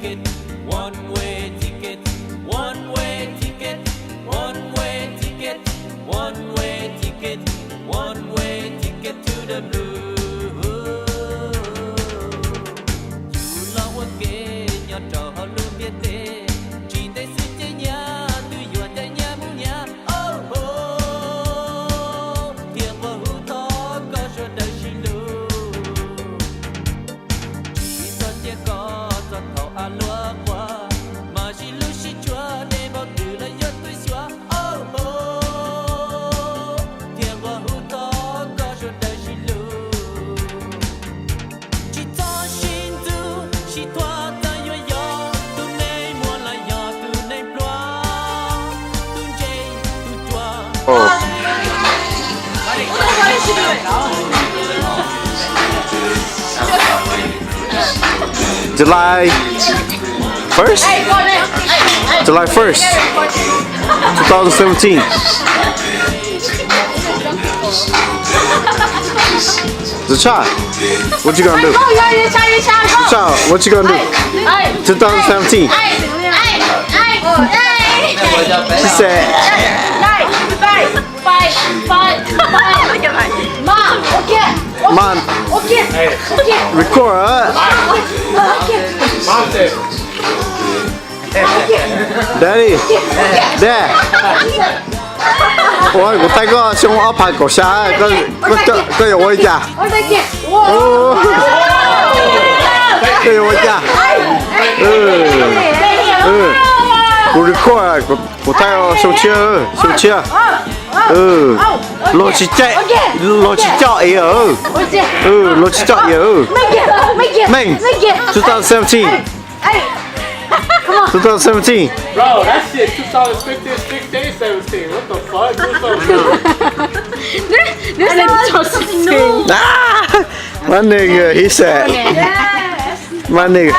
ticket, one-way ticket, one-way ticket, one-way ticket, one-way ticket, one-way ticket to the blue. Dù lo qua kê nhỏ trò họ luôn biết thế, chỉ tay xin chơi nhà, tôi dọa tay nhà mu nhà. Oh oh, thiêng và hữu thọ có cho đời chỉ lưu. Chỉ cho chia có cho thầu à lúa qua, mà chỉ lưu chỉ chúa để bao từ là do tôi xóa. Oh oh, thiêng và hữu thọ có cho đời chỉ lưu. Chỉ cho xin tu, chỉ thoa ta yo yo, tu nay mua là yo, tu nay ploa, tu jay, tu tua. Oh. July 1st? July 1st, 2017. Zacha, what you gonna do? Zacha, what you gonna do? 2017. She said, Man, record, Daddy, Dad. Ôi, của tay có xong áo phải cổ xa, có dầu ôi chà. Có dầu ôi chà. Của record, của tay xong chưa. Lô chỉ chọn ý ở. Lô chỉ chọn ý ở. Mình, 2017. 2017. Bro, that shit 2015, 16, 17. What the fuck? My nigga, he said. My nigga.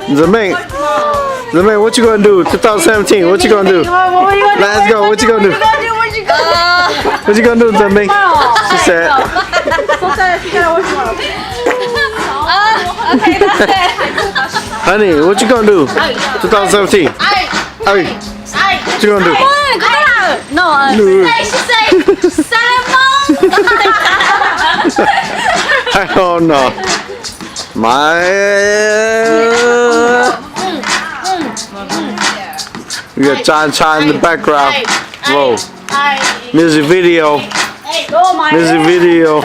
Zemaine, what you gonna do? 2017, what you gonna do? Let's go, what you gonna do? What you gonna do, Zemaine? She said. Okay, that's it. Honey, what you gonna do? 2017. Hey, what you gonna do? No, she said Salmon. I don't know. We got John in the background. Whoa. Music video. Music video.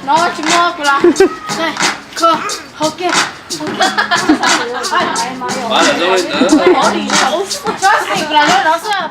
Nó chỉ mua của là này cơ học kia Quá là rồi. nó đi xấu cho anh là nó sợ